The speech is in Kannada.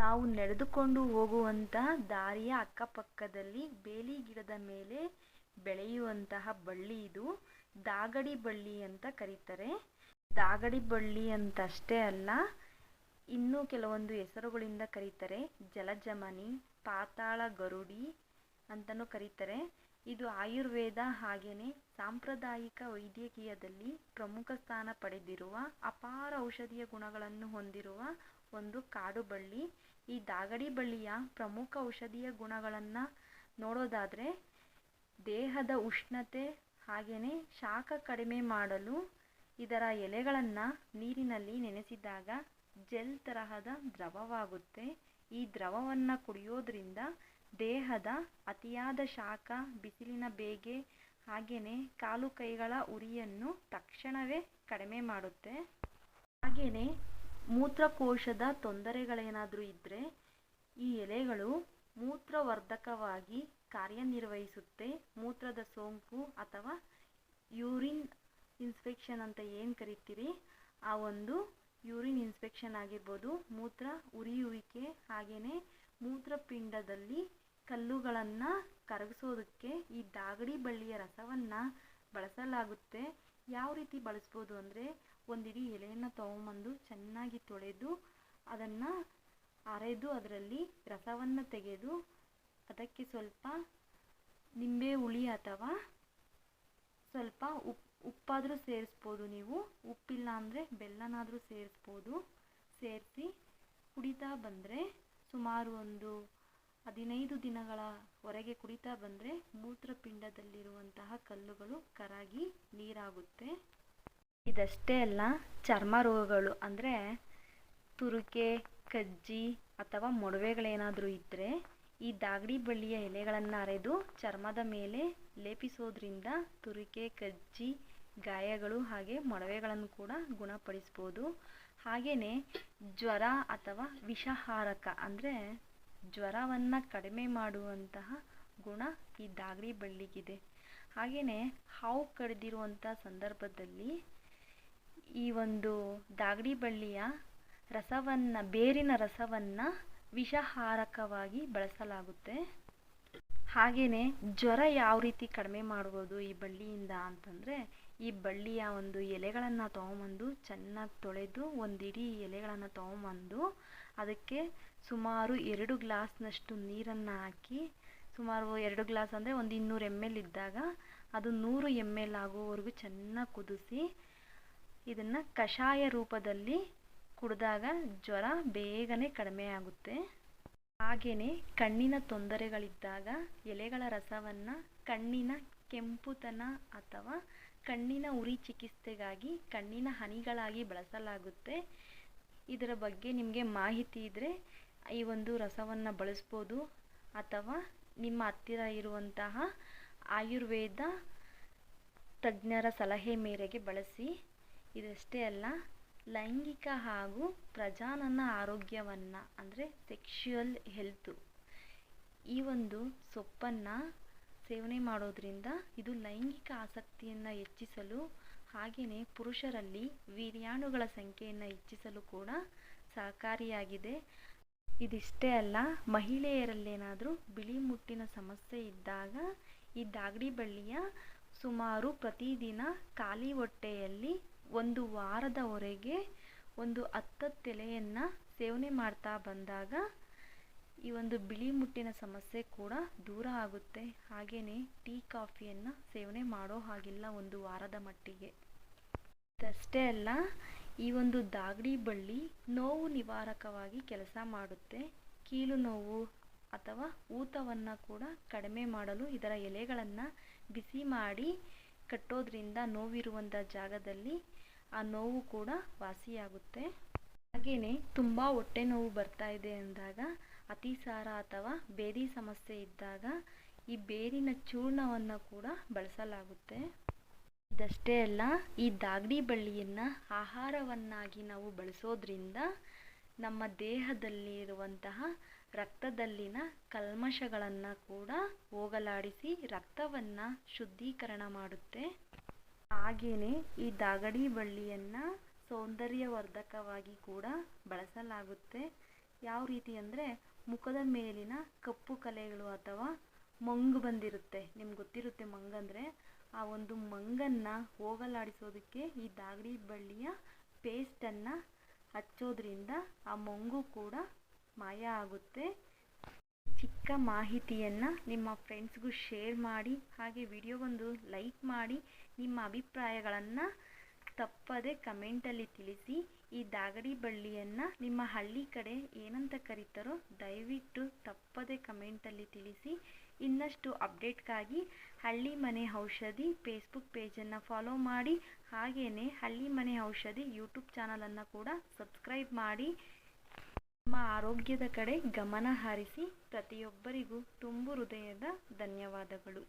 ನಾವು ನಡೆದುಕೊಂಡು ಹೋಗುವಂಥ ದಾರಿಯ ಅಕ್ಕಪಕ್ಕದಲ್ಲಿ ಬೇಲಿ ಗಿಡದ ಮೇಲೆ ಬೆಳೆಯುವಂತಹ ಬಳ್ಳಿ ಇದು. ದಾಗಡಿ ಬಳ್ಳಿ ಅಂತ ಕರೀತಾರೆ. ದಾಗಡಿ ಬಳ್ಳಿ ಅಂತಷ್ಟೇ ಅಲ್ಲ, ಇನ್ನೂ ಕೆಲವೊಂದು ಹೆಸರುಗಳಿಂದ ಕರೀತಾರೆ. ಜಲಜಮನಿ, ಪಾತಾಳ ಗರುಡಿ ಅಂತಲೂ ಕರೀತಾರೆ. ಇದು ಆಯುರ್ವೇದ ಹಾಗೆಯೇ ಸಾಂಪ್ರದಾಯಿಕ ವೈದ್ಯಕೀಯದಲ್ಲಿ ಪ್ರಮುಖ ಸ್ಥಾನ ಪಡೆದಿರುವ ಅಪಾರ ಔಷಧೀಯ ಗುಣಗಳನ್ನು ಹೊಂದಿರುವ ಒಂದು ಕಾಡು ಬಳ್ಳಿ. ಈ ದಾಗಡಿ ಬಳ್ಳಿಯ ಪ್ರಮುಖ ಔಷಧೀಯ ಗುಣಗಳನ್ನು ನೋಡೋದಾದರೆ, ದೇಹದ ಉಷ್ಣತೆ ಹಾಗೆಯೇ ಶಾಖ ಕಡಿಮೆ ಮಾಡಲು ಇದರ ಎಲೆಗಳನ್ನು ನೀರಿನಲ್ಲಿ ನೆನೆಸಿದಾಗ ಜೆಲ್ ತರಹದ ದ್ರವವಾಗುತ್ತೆ. ಈ ದ್ರವವನ್ನು ಕುಡಿಯೋದ್ರಿಂದ ದೇಹದ ಅತಿಯಾದ ಶಾಖ, ಬಿಸಿಲಿನ ಬೇಗೆ ಹಾಗೆಯೇ ಕಾಲು ಕೈಗಳ ಉರಿಯನ್ನು ತಕ್ಷಣವೇ ಕಡಿಮೆ ಮಾಡುತ್ತೆ. ಹಾಗೆಯೇ ಮೂತ್ರಕೋಶದ ತೊಂದರೆಗಳೇನಾದರೂ ಇದ್ದರೆ ಈ ಎಲೆಗಳು ಮೂತ್ರವರ್ಧಕವಾಗಿ ಕಾರ್ಯನಿರ್ವಹಿಸುತ್ತೆ. ಮೂತ್ರದ ಸೋಂಕು ಅಥವಾ ಯೂರಿನ್ ಇನ್ಫೆಕ್ಷನ್ ಅಂತ ಏನು ಕರಿತೀರಿ, ಆ ಒಂದು ಯೂರಿನ್ ಇನ್ಫೆಕ್ಷನ್ ಆಗಿರ್ಬೋದು, ಮೂತ್ರ ಉರಿಯುವಿಕೆ ಹಾಗೆಯೇ ಮೂತ್ರಪಿಂಡದಲ್ಲಿ ಕಲ್ಲುಗಳನ್ನು ಕರಗಿಸೋದಕ್ಕೆ ಈ ದಾಗಡಿ ಬಳ್ಳಿಯ ರಸವನ್ನು ಬಳಸಲಾಗುತ್ತೆ. ಯಾವ ರೀತಿ ಬಳಸ್ಬೋದು ಅಂದರೆ, ಒಂದಿಡೀ ಎಲೆಯನ್ನು ತೊಗೊಂಬಂದು ಚೆನ್ನಾಗಿ ತೊಳೆದು ಅದನ್ನು ಅರೆದು ಅದರಲ್ಲಿ ರಸವನ್ನು ತೆಗೆದು ಅದಕ್ಕೆ ಸ್ವಲ್ಪ ನಿಂಬೆ ಹುಳಿ ಅಥವಾ ಸ್ವಲ್ಪ ಉಪ್ಪಾದರೂ ಸೇರಿಸ್ಬೋದು. ನೀವು ಉಪ್ಪಿಲ್ಲ ಅಂದರೆ ಬೆಲ್ಲನಾದರೂ ಸೇರಿಸ್ಬೋದು. ಸೇರಿಸಿ ಕುಡಿತಾ ಬಂದರೆ ಸುಮಾರು ಒಂದು 15 ದಿನಗಳವರೆಗೆ ಕುಡಿತಾ ಬಂದರೆ ಮೂತ್ರಪಿಂಡದಲ್ಲಿರುವಂತಹ ಕಲ್ಲುಗಳು ಕರಗಿ ನೀರಾಗುತ್ತೆ. ಇದಷ್ಟೇ ಅಲ್ಲ, ಚರ್ಮ ರೋಗಗಳು ಅಂದರೆ ತುರಿಕೆ, ಕಜ್ಜಿ ಅಥವಾ ಮೊಡವೆಗಳೇನಾದರೂ ಇದ್ದರೆ ಈ ದಾಗಡಿ ಬಳ್ಳಿಯ ಎಲೆಗಳನ್ನು ಅರೆದು ಚರ್ಮದ ಮೇಲೆ ಲೇಪಿಸೋದ್ರಿಂದ ತುರಿಕೆ, ಕಜ್ಜಿ, ಗಾಯಗಳು ಹಾಗೆ ಮೊಡವೆಗಳನ್ನು ಕೂಡ ಗುಣಪಡಿಸ್ಬೋದು. ಹಾಗೆಯೇ ಜ್ವರ ಅಥವಾ ವಿಷಹಾರಕ ಅಂದರೆ ಜ್ವರವನ್ನು ಕಡಿಮೆ ಮಾಡುವಂತಹ ಗುಣ ಈ ದಾಗಡಿ ಬಳ್ಳಿಗಿದೆ. ಹಾಗೆಯೇ ಹಾವು ಕಡಿದಿರುವಂಥ ಸಂದರ್ಭದಲ್ಲಿ ಈ ಒಂದು ದಾಗಡಿ ಬಳ್ಳಿಯ ರಸವನ್ನು, ಬೇರಿನ ರಸವನ್ನು ವಿಷಹಾರಕವಾಗಿ ಬಳಸಲಾಗುತ್ತೆ. ಹಾಗೆಯೇ ಜ್ವರ ಯಾವ ರೀತಿ ಕಡಿಮೆ ಮಾಡ್ಬೋದು ಈ ಬಳ್ಳಿಯಿಂದ ಅಂತಂದರೆ, ಈ ಬಳ್ಳಿಯ ಒಂದು ಎಲೆಗಳನ್ನು ತೊಗೊಂಬಂದು ಚೆನ್ನಾಗಿ ತೊಳೆದು ಒಂದಿಡೀ ಎಲೆಗಳನ್ನು ತೊಗೊಂಬಂದು ಅದಕ್ಕೆ ಸುಮಾರು 2 ಗ್ಲಾಸ್ನಷ್ಟು ನೀರನ್ನು ಹಾಕಿ, ಸುಮಾರು 2 ಗ್ಲಾಸ್ ಅಂದರೆ ಒಂದು 200 ml ಇದ್ದಾಗ ಅದು 100 ml ಆಗುವವರೆಗೂ ಚೆನ್ನಾಗಿ ಕುದಿಸಿ ಇದನ್ನು ಕಷಾಯ ರೂಪದಲ್ಲಿ ಕುಡಿದಾಗ ಜ್ವರ ಬೇಗನೆ ಕಡಿಮೆ ಆಗುತ್ತೆ. ಹಾಗೆಯೇ ಕಣ್ಣಿನ ತೊಂದರೆಗಳಿದ್ದಾಗ ಎಲೆಗಳ ರಸವನ್ನು ಕಣ್ಣಿನ ಕೆಂಪುತನ ಅಥವಾ ಕಣ್ಣಿನ ಉರಿ ಚಿಕಿತ್ಸೆಗಾಗಿ ಕಣ್ಣಿನ ಹನಿಗಳಾಗಿ ಬಳಸಲಾಗುತ್ತೆ. ಇದರ ಬಗ್ಗೆ ನಿಮಗೆ ಮಾಹಿತಿ ಇದ್ದರೆ ಈ ಒಂದು ರಸವನ್ನು ಬಳಸ್ಬೋದು ಅಥವಾ ನಿಮ್ಮ ಹತ್ತಿರ ಇರುವಂತಹ ಆಯುರ್ವೇದ ತಜ್ಞರ ಸಲಹೆ ಮೇರೆಗೆ ಬಳಸಿ. ಇದಷ್ಟೇ ಅಲ್ಲ, ಲೈಂಗಿಕ ಹಾಗೂ ಪ್ರಜನನ ಆರೋಗ್ಯವನ್ನು ಅಂದರೆ ಸೆಕ್ಷುಯಲ್ ಹೆಲ್ತು, ಈ ಒಂದು ಸೊಪ್ಪನ್ನು ಸೇವನೆ ಮಾಡೋದ್ರಿಂದ ಇದು ಲೈಂಗಿಕ ಆಸಕ್ತಿಯನ್ನು ಹೆಚ್ಚಿಸಲು ಹಾಗೆಯೇ ಪುರುಷರಲ್ಲಿ ವೀರ್ಯಾಣುಗಳ ಸಂಖ್ಯೆಯನ್ನು ಹೆಚ್ಚಿಸಲು ಕೂಡ ಸಹಕಾರಿಯಾಗಿದೆ. ಇದಿಷ್ಟೇ ಅಲ್ಲ, ಮಹಿಳೆಯರಲ್ಲೇನಾದರೂ ಬಿಳಿ ಮುಟ್ಟಿನ ಸಮಸ್ಯೆ ಇದ್ದಾಗ ಈ ದಾಗಡಿ ಬಳ್ಳಿಯ ಸುಮಾರು ಪ್ರತಿದಿನ ಖಾಲಿ ಹೊಟ್ಟೆಯಲ್ಲಿ 1 ವಾರದವರೆಗೆ ಒಂದು 10 ಎಲೆಯನ್ನು ಸೇವನೆ ಮಾಡ್ತಾ ಬಂದಾಗ ಈ ಒಂದು ಬಿಳಿ ಮುಟ್ಟಿನ ಸಮಸ್ಯೆ ಕೂಡ ದೂರ ಆಗುತ್ತೆ. ಹಾಗೆಯೇ ಟೀ ಕಾಫಿಯನ್ನು ಸೇವನೆ ಮಾಡೋ ಹಾಗಿಲ್ಲ 1 ವಾರದ ಮಟ್ಟಿಗೆ. ಇದಷ್ಟೇ ಅಲ್ಲ, ಈ ಒಂದು ದಾಗಡಿ ಬಳ್ಳಿ ನೋವು ನಿವಾರಕವಾಗಿ ಕೆಲಸ ಮಾಡುತ್ತೆ. ಕೀಲು ನೋವು ಅಥವಾ ಊತವನ್ನು ಕೂಡ ಕಡಿಮೆ ಮಾಡಲು ಇದರ ಎಲೆಗಳನ್ನು ಬಿಸಿ ಮಾಡಿ ಕಟ್ಟೋದ್ರಿಂದ ನೋವಿರುವಂಥ ಜಾಗದಲ್ಲಿ ಆ ನೋವು ಕೂಡ ವಾಸಿಯಾಗುತ್ತೆ. ಹಾಗೆಯೇ ತುಂಬ ಹೊಟ್ಟೆ ನೋವು ಬರ್ತಾ ಇದೆ ಅಂದಾಗ, ಅತಿಸಾರ ಅಥವಾ ಬೇದಿ ಸಮಸ್ಯೆ ಇದ್ದಾಗ ಈ ಬೇರಿನ ಚೂರ್ಣವನ್ನು ಕೂಡ ಬಳಸಲಾಗುತ್ತೆ. ಇದಷ್ಟೇ ಅಲ್ಲ, ಈ ದಾಗಡಿ ಬಳ್ಳಿಯನ್ನು ಆಹಾರವನ್ನಾಗಿ ನಾವು ಬಳಸೋದ್ರಿಂದ ನಮ್ಮ ದೇಹದಲ್ಲಿರುವಂತಹ ರಕ್ತದಲ್ಲಿನ ಕಲ್ಮಶಗಳನ್ನು ಕೂಡ ಹೋಗಲಾಡಿಸಿ ರಕ್ತವನ್ನು ಶುದ್ಧೀಕರಣ ಮಾಡುತ್ತೆ. ಹಾಗೆಯೇ ಈ ದಾಗಡಿ ಬಳ್ಳಿಯನ್ನು ಸೌಂದರ್ಯವರ್ಧಕವಾಗಿ ಕೂಡ ಬಳಸಲಾಗುತ್ತೆ. ಯಾವ ರೀತಿ ಅಂದರೆ ಮುಖದ ಮೇಲಿನ ಕಪ್ಪು ಕಲೆಗಳು ಅಥವಾ ಮಂಗು ಬಂದಿರುತ್ತೆ. ನಿಮ್ಗೆ ಗೊತ್ತಿರುತ್ತೆ ಮಂಗಂದರೆ, ಆ ಒಂದು ಮಂಗನ್ನು ಹೋಗಲಾಡಿಸೋದಕ್ಕೆ ಈ ದಾಗಡಿ ಬಳ್ಳಿಯ ಪೇಸ್ಟನ್ನು ಹಚ್ಚೋದ್ರಿಂದ ಆ ಮಂಗು ಕೂಡ ಮಾಯ ಆಗುತ್ತೆ. ಚಿಕ್ಕ ಮಾಹಿತಿಯನ್ನು ನಿಮ್ಮ ಫ್ರೆಂಡ್ಸ್ಗೂ ಶೇರ್ ಮಾಡಿ, ಹಾಗೆ ವಿಡಿಯೋಗೊಂದು ಲೈಕ್ ಮಾಡಿ, ನಿಮ್ಮ ಅಭಿಪ್ರಾಯಗಳನ್ನು ತಪ್ಪದೆ ಕಮೆಂಟಲ್ಲಿ ತಿಳಿಸಿ. ಈ ದಾಗಡಿ ಬಳ್ಳಿಯನ್ನು ನಿಮ್ಮ ಹಳ್ಳಿ ಕಡೆ ಏನಂತ ಕರೀತಾರೋ ದಯವಿಟ್ಟು ತಪ್ಪದೆ ಕಮೆಂಟಲ್ಲಿ ತಿಳಿಸಿ. ಇನ್ನಷ್ಟು ಅಪ್ಡೇಟ್ಗಾಗಿ ಹಳ್ಳಿ ಮನೆ ಔಷಧಿ ಫೇಸ್ಬುಕ್ ಪೇಜನ್ನು ಫಾಲೋ ಮಾಡಿ, ಹಾಗೆಯೇ ಹಳ್ಳಿ ಮನೆ ಔಷಧಿ ಯೂಟ್ಯೂಬ್ ಚಾನಲನ್ನು ಕೂಡ ಸಬ್ಸ್ಕ್ರೈಬ್ ಮಾಡಿ. ನಮ್ಮ ಆರೋಗ್ಯದ ಕಡೆ ಗಮನ ಹರಿಸಿ. ಪ್ರತಿಯೊಬ್ಬರಿಗೂ ತುಂಬು ಹೃದಯದ ಧನ್ಯವಾದಗಳು.